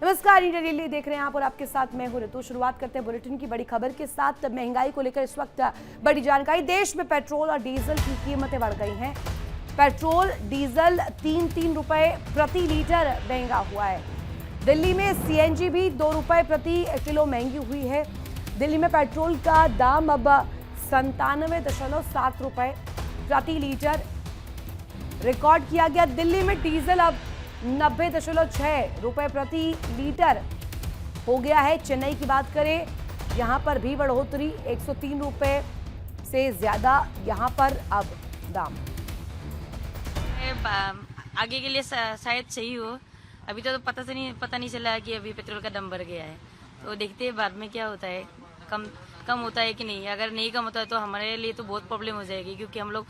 नमस्कार, India daily देख रहे हैं आप और आपके साथ मैं हूं ऋतु। शुरुआत करते हैं बुलेटिन की बड़ी खबर के साथ। महंगाई को लेकर इस वक्त बड़ी जानकारी। देश में पेट्रोल और डीजल की कीमतें बढ़ गई हैं। पेट्रोल डीजल 3 रुपए प्रति लीटर महंगा हुआ है। दिल्ली में सीएनजी भी 2 रुपए प्रति किलो महंगी हुई है। दिल्ली में पेट्रोल का दाम अब 97.7 रुपए प्रति लीटर रिकॉर्ड किया गया। दिल्ली में डीजल अब 90.6 रुपए प्रति लीटर हो गया है। चेन्नई की बात करें, यहां पर भी बढ़ोतरी 103 रुपए से ज्यादा यहां पर अब दाम। आगे के लिए शायद सही हो। अभी तो पता नहीं चला कि अभी पेट्रोल का दाम बढ़ गया है, तो देखते हैं बाद में क्या होता है। कम होता है कि नहीं। अगर नहीं कम होता है तो हमारे लिए तो बहुत प्रॉब्लम हो जाएगी, क्योंकि हम लोग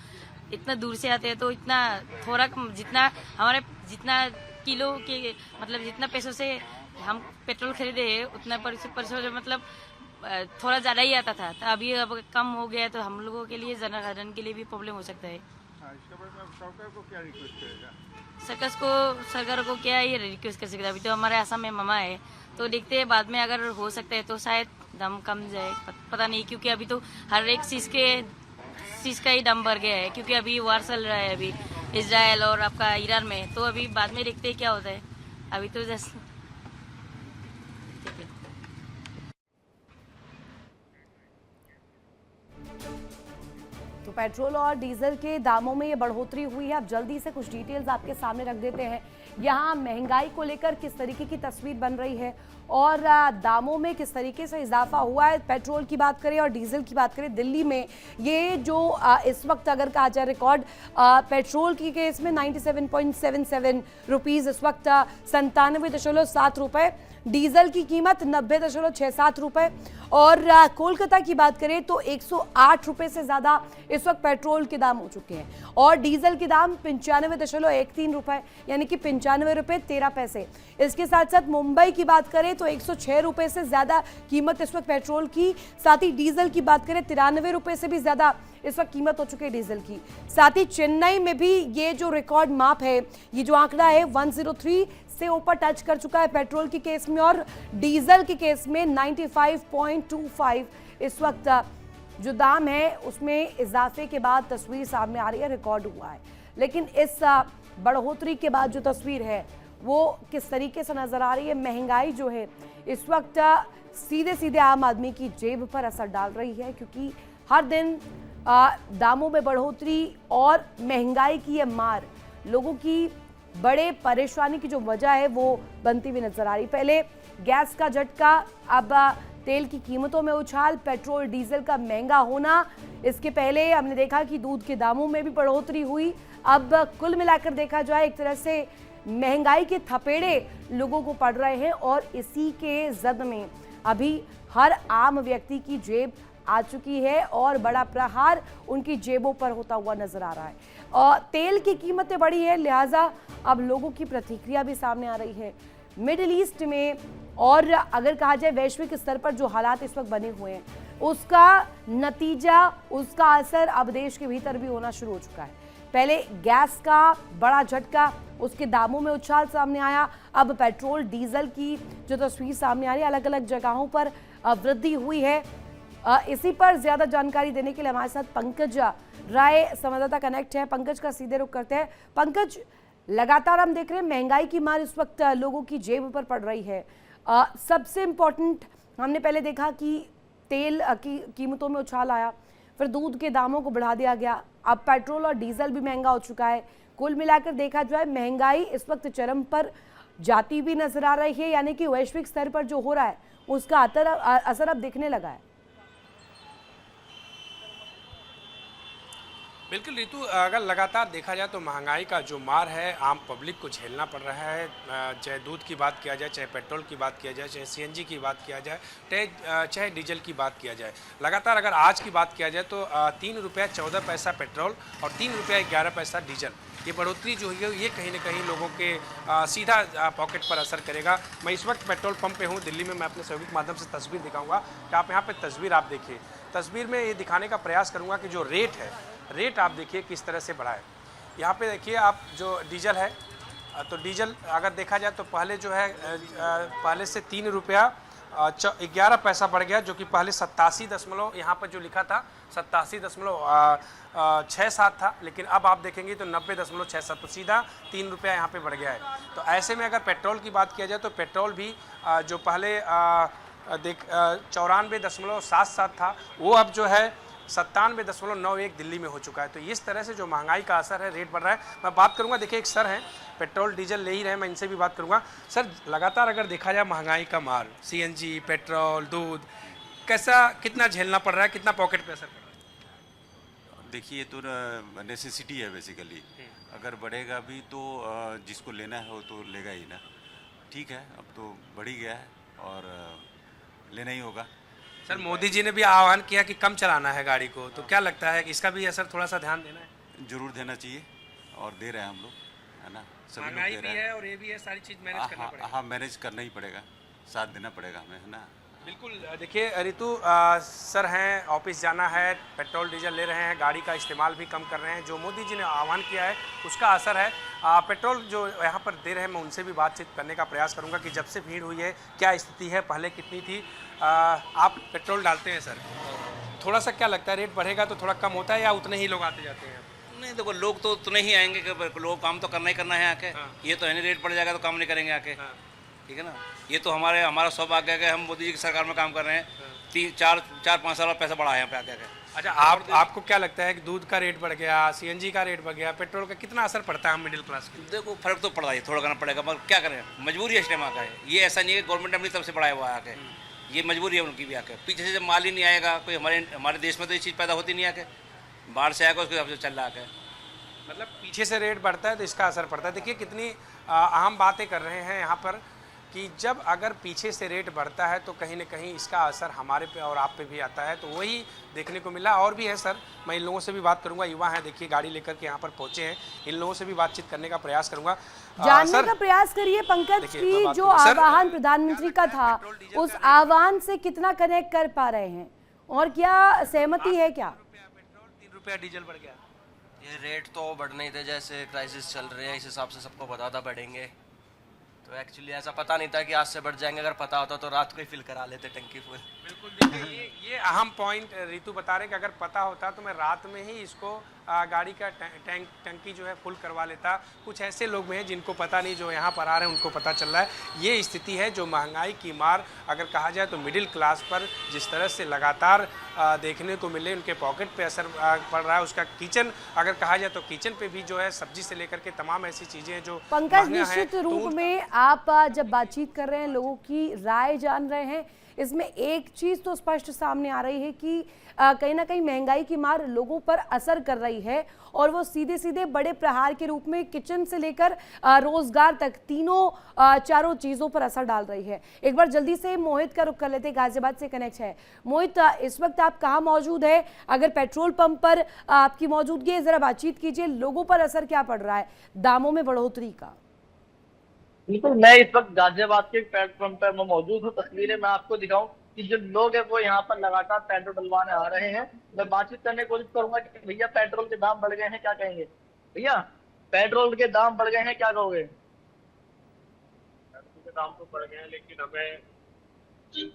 इतना दूर से आते हैं, तो इतना थोड़ा जितना किलो के मतलब जितना पैसों से हम पेट्रोल खरीदे हैं उतना पैसों मतलब थोड़ा ज़्यादा ही आता था। तो अभी अब कम हो गया है, तो हम लोगों के लिए जनसाधारण के लिए भी प्रॉब्लम हो सकता है। सरकार को क्या रिक्वेस्ट करेगा? सरकार को क्या ये रिक्वेस्ट कर सकता है। अभी तो हमारे आसाम में मामा है, तो देखते हैं बाद में अगर हो सकता है तो शायद दाम कम जाए। पता नहीं, क्योंकि अभी तो हर एक चीज का ही दाम बढ़ गया है, क्योंकि अभी वार चल रहा है अभी इजराइल और आपका ईरान में। तो अभी बाद में देखते हैं क्या होता है। अभी तो जस्ट तो पेट्रोल और डीजल के दामों में ये बढ़ोतरी हुई है। अब जल्दी से कुछ डिटेल्स आपके सामने रख देते हैं। यहाँ महंगाई को लेकर किस तरीके की तस्वीर बन रही है और दामों में किस तरीके से इजाफा हुआ है। पेट्रोल की बात करें और डीजल की बात करें, दिल्ली में ये जो इस वक्त अगर कहा जाए रिकॉर्ड पेट्रोल की केस में 97.77 रुपीज़, इस वक्त 97.7 रुपए। डीजल की कीमत 90.67 रुपए। और कोलकाता की बात करें तो 108 रुपए से ज़्यादा इस वक्त पेट्रोल के दाम हो चुके हैं और डीजल के दाम 95.13 रुपए, यानी कि 95 रुपए 13 पैसे। इसके साथ साथ मुंबई की बात करें तो 106 रुपए से ज़्यादा कीमत इस वक्त पेट्रोल की। साथ ही डीजल की बात करें 93 रुपए से भी ज़्यादा इस वक्त कीमत हो चुकी है डीजल की। साथ ही चेन्नई में भी ये जो रिकॉर्ड माप है, ये जो आंकड़ा है 103 से ऊपर टच कर चुका है पेट्रोल की केस में, और डीजल की केस में 95.25 इस वक्त जो दाम है उसमें इजाफे के बाद तस्वीर सामने आ रही है, रिकॉर्ड हुआ है। लेकिन इस बढ़ोतरी के बाद जो तस्वीर है वो किस तरीके से नजर आ रही है। महंगाई जो है इस वक्त सीधे सीधे आम आदमी की जेब पर असर डाल रही है, क्योंकि हर दिन दामों में बढ़ोतरी और महंगाई की ये मार लोगों की बड़े परेशानी की जो वजह है वो बनती हुई नजर आ रही। पहले गैस का झटका, अब तेल की कीमतों में उछाल, पेट्रोल डीजल का महंगा होना। इसके पहले हमने देखा कि दूध के दामों में भी बढ़ोतरी हुई। अब कुल मिलाकर देखा जाए एक तरह से महंगाई के थपेड़े लोगों को पड़ रहे हैं और इसी के जद में अभी हर आम व्यक्ति की जेब आ चुकी है और बड़ा प्रहार उनकी जेबों पर होता हुआ नजर आ रहा है। और तेल की कीमतें बढ़ी है, लिहाजा अब लोगों की प्रतिक्रिया भी सामने आ रही है। मिडिल ईस्ट में और अगर कहा जाए वैश्विक स्तर पर जो हालात इस वक्त बने हुए हैं, उसका नतीजा, उसका असर अब देश के भीतर भी होना शुरू हो चुका है। पहले गैस का बड़ा झटका, उसके दामों में उछाल सामने आया। अब पेट्रोल डीजल की जो तस्वीर सामने आ रही है, अलग अलग जगहों पर वृद्धि हुई है। इसी पर ज्यादा जानकारी देने के लिए हमारे साथ पंकज राय संवाददाता कनेक्ट है। पंकज का सीधे रुख करते हैं। पंकज, लगातार हम देख रहे हैं महंगाई की मार इस वक्त लोगों की जेब पर पड़ रही है। सबसे इम्पोर्टेंट, हमने पहले देखा कि तेल की कीमतों में उछाल आया, फिर दूध के दामों को बढ़ा दिया गया, अब पेट्रोल और डीजल भी महंगा हो चुका है। कुल मिलाकर देखा जाए महंगाई इस वक्त चरम पर जाती भी नजर आ रही है, यानी कि वैश्विक स्तर पर जो हो रहा है उसका असर अब दिखने लगा है। बिल्कुल ऋतु, अगर लगातार देखा जाए तो महंगाई का जो मार है आम पब्लिक को झेलना पड़ रहा है। चाहे दूध की बात किया जाए, चाहे पेट्रोल की बात किया जाए, चाहे सीएनजी की बात किया जाए, चाहे डीजल की बात किया जाए। लगातार अगर आज की बात किया जाए तो 3 रुपया 14 पैसा पेट्रोल और 3 रुपया 11 पैसा डीजल, ये बढ़ोतरी जो है ये कहीं ना कहीं लोगों के सीधा पॉकेट पर असर करेगा। मैं इस वक्त पेट्रोल पंप पे हूँ दिल्ली में। मैं अपने सहयोगी के माध्यम से तस्वीर दिखाऊंगा कि आप यहाँ पे तस्वीर आप देखिए। तस्वीर में ये दिखाने का प्रयास करूँगा कि जो रेट आप देखिए किस तरह से बढ़ा है। यहाँ पे देखिए आप, जो डीजल है तो डीजल अगर देखा जाए तो पहले जो है पहले से 3 रुपया 11 पैसा बढ़ गया, जो कि पहले 87 दशमलव यहाँ पर जो लिखा था 87.67 था, लेकिन अब आप देखेंगे तो 90.67, तो सीधा 3 रुपया यहाँ पे बढ़ गया है। तो ऐसे में अगर पेट्रोल की बात किया जाए तो पेट्रोल भी जो पहले 94.77 था, वो अब जो है 97.91 दिल्ली में हो चुका है। तो इस तरह से जो महंगाई का असर है, रेट बढ़ रहा है। मैं बात करूंगा, देखिए एक सर हैं पेट्रोल डीजल ले ही रहे हैं, मैं इनसे भी बात करूंगा। सर, लगातार अगर देखा जाए महंगाई का मार, सीएनजी, पेट्रोल, दूध, कैसा कितना झेलना पड़ रहा है, कितना पॉकेट पे असर पड़ रहा है? देखिए, ये तो नेसेसिटी है बेसिकली। अगर बढ़ेगा भी तो जिसको लेना है वो तो लेगा ही ना। ठीक है, अब तो बढ़ ही गया है और लेना ही होगा। सर, मोदी जी ने भी आह्वान किया कि कम चलाना है गाड़ी को, तो क्या लगता है कि इसका भी असर थोड़ा सा ध्यान देना है? जरूर देना चाहिए और दे रहे हैं हम लोग, है ना। सभी लोग महंगाई दे भी रहे हैं। है और ये भी है, सारी चीज मैनेज करना पड़ेगा। हाँ, मैनेज करना ही पड़ेगा, साथ देना पड़ेगा हमें, है ना। बिल्कुल। देखिए रितु, सर हैं, ऑफिस जाना है, पेट्रोल डीजल ले रहे हैं, गाड़ी का इस्तेमाल भी कम कर रहे हैं। जो मोदी जी ने आह्वान किया है उसका असर है। पेट्रोल जो यहाँ पर दे रहे हैं, मैं उनसे भी बातचीत करने का प्रयास करूँगा कि जब से भीड़ हुई है क्या स्थिति है, पहले कितनी थी। आप पेट्रोल डालते हैं सर, थोड़ा सा क्या लगता है रेट बढ़ेगा तो थोड़ा कम होता है या उतने ही लोग आते जाते हैं? नहीं, देखो लोग तो उतने ही आएंगे कि लोग काम तो करना ही करना है आके। ये तो है नहीं रेट बढ़ जाएगा तो काम नहीं करेंगे आके। ठीक है ना। ये तो हमारा सौभाग्य है कि हम मोदी जी की सरकार में काम कर रहे हैं। 3-4-5 साल पैसा बढ़ा है यहाँ पे आके। अच्छा, आपको क्या लगता है कि दूध का रेट बढ़ गया, सीएनजी का रेट बढ़ गया, पेट्रोल का कितना असर पड़ता है हम मिडिल क्लास के? देखो फर्क तो पड़ रहा है, थोड़ा करना पड़ेगा, मगर क्या करें, मजबूरी है इस टाइम आका है। ये ऐसा नहीं है कि गवर्नमेंट ने अपनी तरफ से बढ़ाया हुआ है आके। ये मजबूरी है उनकी भी आके। पीछे से जब माल ही नहीं आएगा कोई, हमारे देश में तो ये चीज़ पैदा होती नहीं आके, बाहर से आएगा उसके हिसाब से चल रहा है। मतलब पीछे से रेट बढ़ता है तो इसका असर पड़ता है। देखिए कितनी अहम बातें कर रहे हैं यहाँ पर कि जब अगर पीछे से रेट बढ़ता है तो कहीं ना कहीं इसका असर हमारे पे और आप पे भी आता है। तो वही देखने को मिला। और भी है सर, मैं इन लोगों से भी बात करूंगा, युवा हैं, देखिए गाड़ी लेकर के यहाँ पर पहुंचे हैं, इन लोगों से भी बातचीत करने का प्रयास करूंगा। जानने का प्रयास करिए पंकज की जो आह्वान प्रधानमंत्री का था, उस आह्वान से कितना कनेक्ट कर पा रहे हैं और क्या सहमति है? क्या पेट्रोल 3 रुपया डीजल बढ़ गया? ये रेट तो बढ़ने ही थे, जैसे क्राइसिस चल रहे हैं इस हिसाब से सबको पता था बढ़ेंगे। तो एक्चुअली ऐसा पता नहीं था कि आज से बढ़ जाएंगे। अगर पता होता तो रात को ही फिल करा लेते टंकी फुल। बिल्कुल। देखिए ये अहम पॉइंट रितु बता रहे कि अगर पता होता तो मैं रात में ही इसको गाड़ी का टंकी जो है फुल करवा लेता। कुछ ऐसे लोग भी हैं जिनको पता नहीं, जो यहाँ पर आ रहे हैं उनको पता चल रहा है। ये स्थिति है जो महंगाई की मार अगर कहा जाए तो मिडिल क्लास पर जिस तरह से लगातार देखने को मिले, उनके पॉकेट पे असर पड़ रहा है। उसका किचन अगर कहा जाए तो किचन पे भी जो है सब्जी से लेकर के तमाम ऐसी चीज़ें हैं जो पंकज निश्चित रूप में आप जब बातचीत कर रहे हैं, लोगों की राय जान रहे हैं, इसमें एक चीज तो स्पष्ट सामने आ रही है कि कहीं ना कहीं महंगाई की मार लोगों पर असर कर रही है और वो सीधे सीधे बड़े प्रहार के रूप में किचन से लेकर रोजगार तक चारों चीजों पर असर डाल रही है। एक बार जल्दी से मोहित का रुख कर लेते, गाजियाबाद से कनेक्ट है। मोहित, इस वक्त आप कहाँ मौजूद है? अगर पेट्रोल पंप पर आपकी मौजूदगी है, जरा बातचीत कीजिए, लोगों पर असर क्या पड़ रहा है दामों में बढ़ोतरी का? बिल्कुल, मैं इस वक्त गाजियाबाद के पेट्रोल पंप पर मैं मौजूद हूँ। तस्वीरें मैं आपको दिखाऊं कि जो लोग हैं वो यहाँ पर लगातार पेट्रोल डलवाने आ रहे हैं। मैं बातचीत करने की कोशिश करूंगा कि भैया पेट्रोल के दाम बढ़ गए हैं, क्या कहेंगे? भैया पेट्रोल के दाम बढ़ गए हैं, क्या कहोगे? पेट्रोल के दाम तो बढ़ गए हैं, लेकिन हमें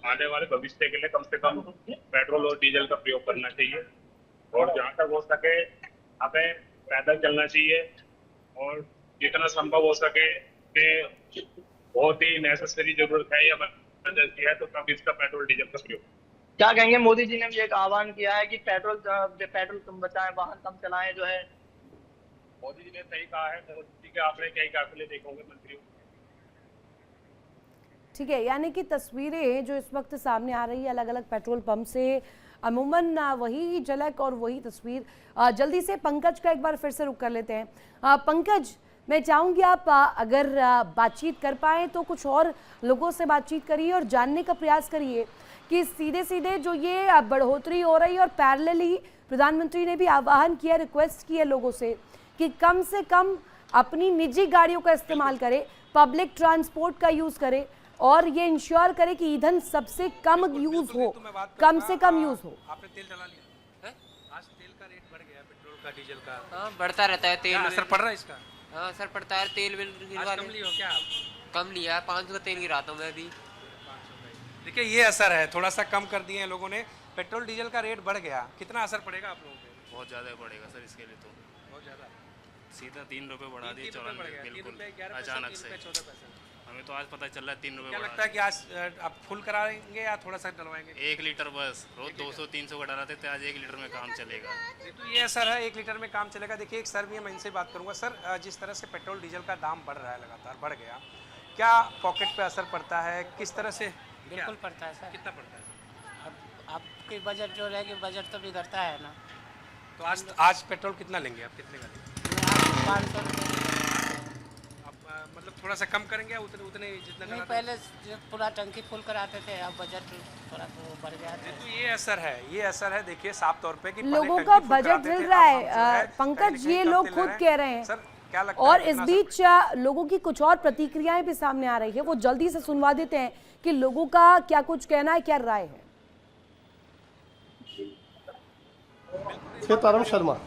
आने वाले भविष्य के लिए कम से कम पेट्रोल और डीजल का प्रयोग करना चाहिए और जहाँ तक हो सके हमें पैदल चलना चाहिए और जितना संभव हो सके कि बहुत ही नेसेसरी जरूरत है या इमरजेंसी है तो तब इसका पेट्रोल डीजल का प्रयोग। क्या कहेंगे? मोदी जी ने भी एक आह्वान किया है कि पेट्रोल कम बचाएं, वाहन कम चलाएं। जो है मोदी जी ने सही कहा है। मोदी जी के आपने कई काफिले देखे होंगे मंत्रियों। ठीक है, यानी कि तस्वीरें जो इस वक्त सामने आ रही है अलग अलग पेट्रोल पंप से, अमूमन वही झलक और वही तस्वीर। जल्दी से पंकज का एक बार फिर से रुक कर लेते हैं। पंकज, मैं चाहूँगी आप अगर बातचीत कर पाएँ तो कुछ और लोगों से बातचीत करिए और जानने का प्रयास करिए कि सीधे सीधे जो ये बढ़ोतरी हो रही है और पैरेलली प्रधानमंत्री ने भी आह्वान किया, रिक्वेस्ट की है लोगों से कि कम से कम अपनी निजी गाड़ियों का इस्तेमाल करें, पब्लिक ट्रांसपोर्ट का यूज़ करें और ये इंश्योर करे कि ईंधन सबसे कम यूज़ हो, कम से कम यूज़ हो। आपने तेल डला लिया? आज तेल का रेट बढ़ गया, पेट्रोल का, डीजल का। हाँ, बढ़ता रहता है तेल। असर पड़ रहा है इसका? हाँ सर पड़ता है, तेल बिल गिरवा आज कम लियो क्या आप? कम लिया, 500 का तेल गिराता हूँ मैं अभी। देखिए ये असर है, थोड़ा सा कम कर दिए हैं लोगों ने। पेट्रोल डीजल का रेट बढ़ गया, कितना असर पड़ेगा आप लोगों पे? बहुत ज़्यादा पड़ेगा सर इसके लिए तो। बहुत ज़्यादा। सीधा 3 रुपये बढ़ा दिए, 94 बिल्कुल ₹11 अचानक से। 14 पैसे। हमें तो आज पता चल रहा है 3 रुपये क्या बढ़ा लगता है कि आज आप फुल कराएंगे या थोड़ा सा डलवाएंगे? 1 लीटर बस, रोज 200-300 का डराते थे, आज 1 लीटर में काम चलेगा। तो ये असर है, 1 लीटर में काम चलेगा। देखिए एक सर भी है, मैं इनसे बात करूंगा। सर, जिस तरह से पेट्रोल डीजल का दाम बढ़ रहा है, लगातार बढ़ गया, क्या पॉकेट पे असर पड़ता है? किस तरह से? बिल्कुल पड़ता है सर। कितना पड़ता है? अब आपके बजट जो रहेगी, बजट तो बिगड़ता है ना। तो आज पेट्रोल कितना लेंगे आप? कितने का लेंगे? 500 रुपये। आप मतलब थोड़ा सा कम करेंगे या उतने जितना नहीं, कराते पहले पूरा टंकी फुल कराते थे, अब बजट थोड़ा तो बढ़ गया हैं? है। तो ये असर है, ये असर है। देखिए साफ तौर पे कि पहले लोगों टंकी का फुल बजट कराते हिल थे, रहा अब हम जो है। कहीं पंकज, न कहीं ये कम लोग तेल खुद ले रहे कह रहे हैं। सर क्या लगता और है इस कितना बीच लोगों की कुछ और प्रतिक्रियाएं भी सामने आ रही है, वो जल्दी से सुनवा देते हैं कि लोगों का क्या कुछ कहना है, क्या राय है। सीताराम शर्मा।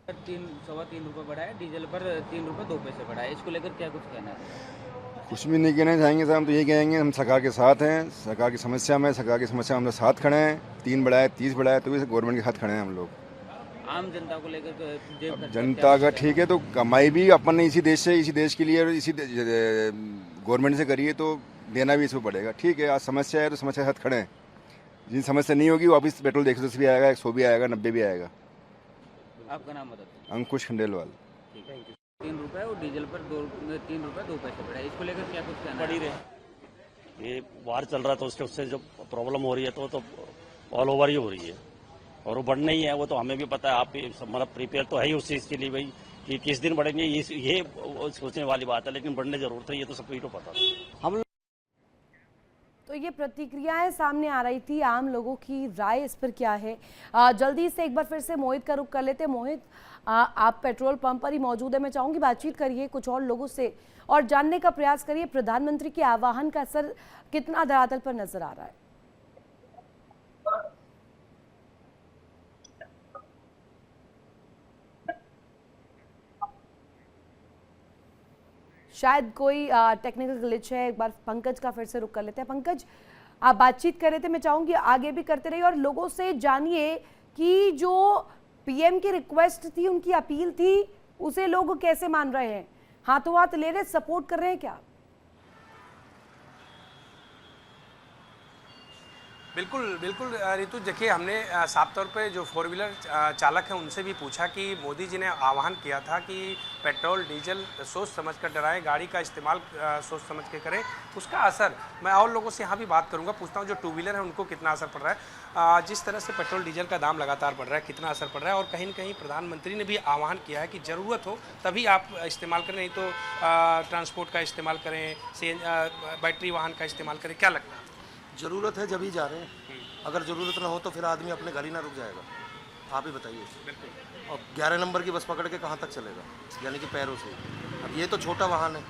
3.25 रुपये बढ़ा है, डीजल पर 3 रुपये 2 पैसे बढ़ा है, इसको लेकर क्या कुछ कहना है? कुछ भी नहीं कहना चाहेंगे सर, हम तो यही कहेंगे हम सरकार के साथ हैं, सरकार की समस्या में हम लोग साथ खड़े हैं। 3 बढ़ाए 30 बढ़ाए तो भी गवर्नमेंट के साथ खड़े हैं हम लोग। आम जनता को लेकर तो जेब खर्च जनता का ठीक है, तो कमाई भी अपन ने इसी देश के लिए और इसी गवर्नमेंट से करिए, तो देना भी इसको पड़ेगा। ठीक है, आज समस्या है तो समस्या के साथ खड़े हैं। जिन समस्या नहीं होगी वापस पेट्रोल 110 भी आएगा, 100 भी आएगा, 90 भी आएगा। आपका नाम बता दो। अंकुश खंडेलवाल। 3 रुपये और डीजल पर 3 रुपये 2 पैसे बढ़ा है, इसको लेकर क्या कुछ कहना बढ़ी रहे। ये वार चल रहा था उससे जो प्रॉब्लम हो रही है तो ऑल ओवर ही हो रही है, और वो बढ़ना ही है। वो तो हमें भी पता है, आप मतलब प्रिपेयर तो है ही उस चीज़ के लिए भाई कि किस दिन बढ़ेंगे, ये सोचने वाली बात है, लेकिन बढ़ने जरूरत है, ये तो सबको तो पता है। हम तो ये प्रतिक्रियाएं सामने आ रही थी, आम लोगों की राय इस पर क्या है। जल्दी से एक बार फिर से मोहित का रुख कर लेते हैं। मोहित, आप पेट्रोल पंप पर ही मौजूद है, मैं चाहूंगी बातचीत करिए कुछ और लोगों से और जानने का प्रयास करिए प्रधानमंत्री के आह्वान का असर कितना धरातल पर नजर आ रहा है। शायद कोई टेक्निकल ग्लिच है, एक बार पंकज का फिर से रुक कर लेते हैं। पंकज, आप बातचीत कर रहे थे, मैं चाहूंगी आगे भी करते रहिए और लोगों से जानिए कि जो पीएम की रिक्वेस्ट थी, उनकी अपील थी, उसे लोग कैसे मान रहे हैं, हाथों हाथ ले रहे, सपोर्ट कर रहे हैं क्या? बिल्कुल बिल्कुल रितु, देखिए हमने साफ तौर पे जो 4 व्हीलर चालक हैं उनसे भी पूछा कि मोदी जी ने आह्वान किया था कि पेट्रोल डीजल सोच समझ कर डराएं, गाड़ी का इस्तेमाल सोच समझ के करें, उसका असर मैं और लोगों से यहाँ भी बात करूँगा, पूछता हूँ जो 2 व्हीलर है उनको कितना असर पड़ रहा है। जिस तरह से पेट्रोल डीजल का दाम लगातार बढ़ रहा है, कितना असर पड़ रहा है, और कहीं न कहीं प्रधानमंत्री ने भी आह्वान किया है कि ज़रूरत हो तभी आप इस्तेमाल करें, नहीं तो ट्रांसपोर्ट का इस्तेमाल करें, बैटरी वाहन का इस्तेमाल करें। क्या लगता है? जरूरत है जब ही जा रहे हैं, अगर जरूरत ना हो तो फिर आदमी अपने घर ही ना रुक जाएगा। आप ही बताइए। बिल्कुल। और 11 नंबर की बस पकड़ के कहाँ तक चलेगा, यानी कि पैरों से। अब ये तो छोटा वाहन है,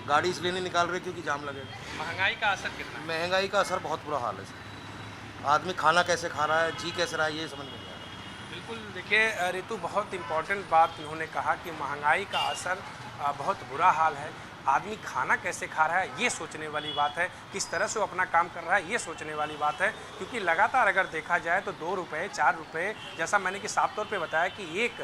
गाड़ी इसलिए नहीं निकाल रहे क्योंकि जाम लगेगा। महंगाई का असर कितना है? महंगाई का असर बहुत बुरा हाल है सर। आदमी खाना कैसे खा रहा है, जी कैसे रहा है, ये समझ में नहीं आ रहा। बिल्कुल, देखिए रितु, बहुत इम्पोर्टेंट बात उन्होंने कहा कि महंगाई का असर बहुत बुरा हाल है। आदमी खाना कैसे खा रहा है ये सोचने वाली बात है, किस तरह से वो अपना काम कर रहा है ये सोचने वाली बात है, क्योंकि लगातार अगर देखा जाए तो 2 रुपये 4 रुपये, जैसा मैंने कि साफ तौर पे बताया कि एक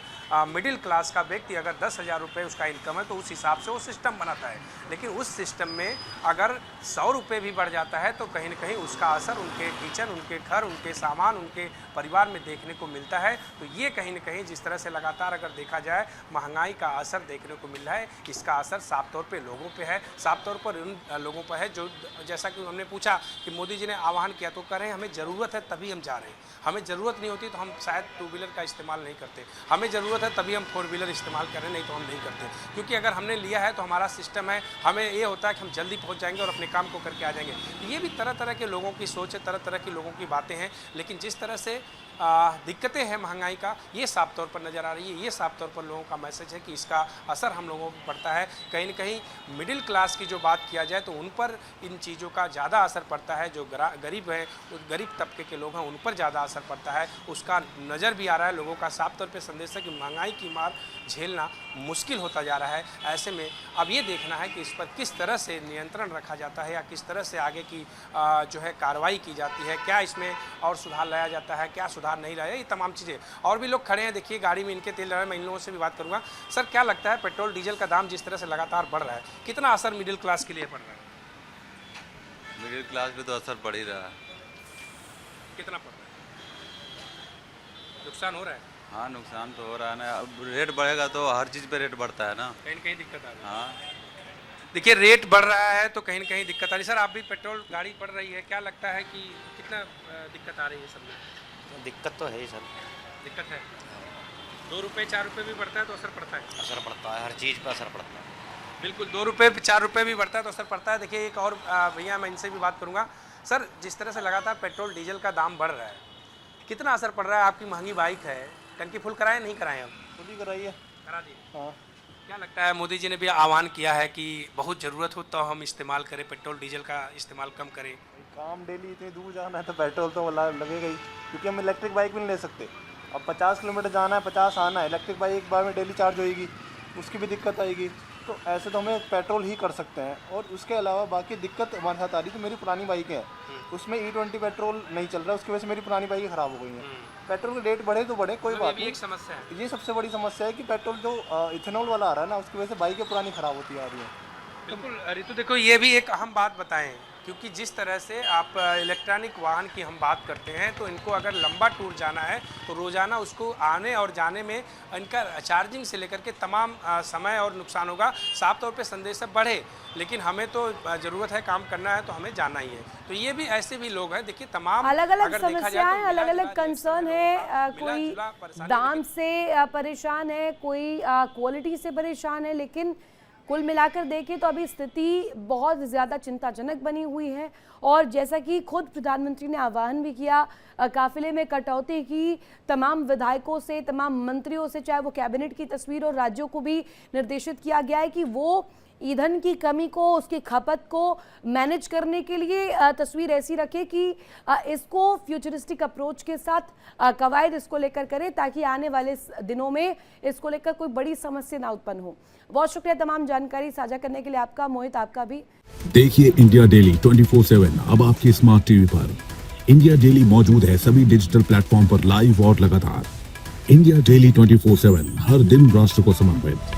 मिडिल क्लास का व्यक्ति अगर 10,000 रुपये उसका इनकम है तो उस हिसाब से वो सिस्टम बनाता है, लेकिन उस सिस्टम में अगर 100 रुपये भी बढ़ जाता है तो कहीं ना कहीं उसका असर उनके किचन, उनके घर, उनके सामान, उनके परिवार में देखने को मिलता है। तो ये कहीं ना कहीं जिस तरह से लगातार अगर देखा जाए महंगाई का असर देखने को मिल रहा है, इसका असर साफ तौर पे लोगों पे है, साफ तौर पर उन लोगों पर है जो, जैसा कि हमने पूछा कि मोदी जी ने आह्वान किया तो करें, हमें ज़रूरत है तभी हम जा रहे हैं, हमें ज़रूरत नहीं होती तो हम शायद 2 व्हीलर का इस्तेमाल नहीं करते, हमें ज़रूरत है तभी हम 4 व्हीलर इस्तेमाल करें, नहीं तो हम नहीं करते, क्योंकि अगर हमने लिया है तो हमारा सिस्टम है, हमें ये होता है कि हम जल्दी पहुँच जाएंगे और अपने काम को करके आ जाएंगे। ये भी तरह तरह के लोगों की सोच है, तरह तरह की लोगों की बातें हैं, लेकिन जिस तरह से दिक्कतें हैं महंगाई का, ये साफ तौर पर नज़र आ रही है, ये साफ तौर पर लोगों का मैसेज है कि इसका असर हम लोगों पर पड़ता है। कहीं न कहीं मिडिल क्लास की जो बात किया जाए तो उन पर इन चीज़ों का ज़्यादा असर पड़ता है। जो गरीब है, गरीब तबके के लोग हैं, उन पर ज़्यादा असर पड़ता है, उसका नज़र भी आ रहा है। लोगों का साफ तौर पे संदेश है कि महंगाई की मार झेलना मुश्किल होता जा रहा है। ऐसे में अब ये देखना है कि इस पर किस तरह से नियंत्रण रखा जाता है या किस तरह से आगे की जो है कार्रवाई की जाती है, क्या इसमें और सुधार लाया जाता है, क्या सुधार नहीं लाया, ये तमाम चीज़ें। और भी लोग खड़े हैं, देखिए गाड़ी में इनके तेल रहे हैं, मैं इन लोगों से भी बात करूँगा। सर, क्या लगता है पेट्रोल डीजल का दाम जिस तरह से लगातार बढ़ रहा है, कितना असर मिडिल क्लास के लिए पड़ रहा है? मिडिल क्लास पे तो असर पड़ ही रहा है। कितना पड़ रहा है? नुकसान हो रहा है? हाँ, नुकसान तो हो रहा है ना। अब रेट बढ़ेगा तो हर चीज़ पे रेट बढ़ता है ना, कहीं न कहीं दिक्कत आ रही है। हाँ, देखिए रेट बढ़ रहा है तो कहीं न कहीं दिक्कत आ रही है। सर, आप भी पेट्रोल गाड़ी बढ़ रही है, क्या लगता है कि कितना दिक्कत आ रही है सब में? दिक्कत तो है ही सर, दिक्कत है। 2 रुपये 4 रुपये भी बढ़ता है तो असर पड़ता है? असर पड़ता है, हर चीज़ पर असर पड़ता है। बिल्कुल, 2 रुपये 4 रुपये भी बढ़ता है तो असर पड़ता है। देखिए एक और भैया, मैं इनसे भी बात करूँगा। सर, जिस तरह से लगातार पेट्रोल डीजल का दाम बढ़ रहा है, कितना असर पड़ रहा है? आपकी महंगी बाइक है, टंकी फुल कराएं नहीं कराएं? अब खुद ही कराइए। करा दिए। हाँ, क्या लगता है, मोदी जी ने भी आह्वान किया है कि बहुत ज़रूरत हो तो हम इस्तेमाल करें, पेट्रोल डीजल का इस्तेमाल कम करें। काम डेली इतनी दूर जाना है तो पेट्रोल तो लगेगा ही, क्योंकि हम इलेक्ट्रिक बाइक भी नहीं ले सकते। अब 50 किलोमीटर जाना है, 50 आना है, इलेक्ट्रिक बाइक एक बार में डेली चार्ज होएगी, उसकी भी दिक्कत आएगी। तो ऐसे तो हमें पेट्रोल ही कर सकते हैं। और उसके अलावा बाकी दिक्कत हमारे साथ आ रही, तो मेरी पुरानी बाइकें हैं, उसमें E20 पेट्रोल नहीं चल रहा है, उसकी वजह से मेरी पुरानी बाइकें ख़राब हो गई हैं। पेट्रोल के रेट बढ़े तो बढ़े, कोई बात नहीं, एक समस्या है। ये सबसे बड़ी समस्या है कि पेट्रोल जो इथेनॉल वाला आ रहा है ना, उसकी वजह से बाइकें पुरानी ख़राब होती आ रही हैं। बिल्कुल रितु, देखो ये भी एक अहम बात बताएं, क्योंकि जिस तरह से आप इलेक्ट्रॉनिक वाहन की हम बात करते हैं तो इनको अगर लंबा टूर जाना है तो रोज़ाना उसको आने और जाने में इनका चार्जिंग से लेकर के तमाम समय और नुकसान होगा। साफ तौर पे संदेश बढ़े, लेकिन हमें तो ज़रूरत है, काम करना है तो हमें जाना ही है। तो ये भी ऐसे भी लोग हैं, देखिए तमाम अलग अलग समस्याएं, अलग अलग कंसर्न है। कोई दाम से परेशान है, कोई क्वालिटी से परेशान है, लेकिन कुल मिलाकर देखें तो अभी स्थिति बहुत ज़्यादा चिंताजनक बनी हुई है। और जैसा कि खुद प्रधानमंत्री ने आह्वान भी किया, काफिले में कटौती की, तमाम विधायकों से, तमाम मंत्रियों से, चाहे वो कैबिनेट की तस्वीर और राज्यों को भी निर्देशित किया गया है कि वो ईंधन की कमी को, उसकी खपत को मैनेज करने के लिए तस्वीर ऐसी रखे कि इसको फ्यूचरिस्टिक अप्रोच के साथ कवायद इसको लेकर करें, ताकि आने वाले दिनों में इसको लेकर कोई बड़ी समस्या ना उत्पन्न हो। बहुत शुक्रिया तमाम जानकारी साझा करने के लिए आपका। मोहित, आपका भी। देखिए इंडिया डेली 24/7 अब आपकी स्मार्ट टीवी पर। इंडिया डेली मौजूद है सभी डिजिटल प्लेटफॉर्म पर लाइव और लगातार। इंडिया डेली 24/7 हर दिन राष्ट्र को समर्पित।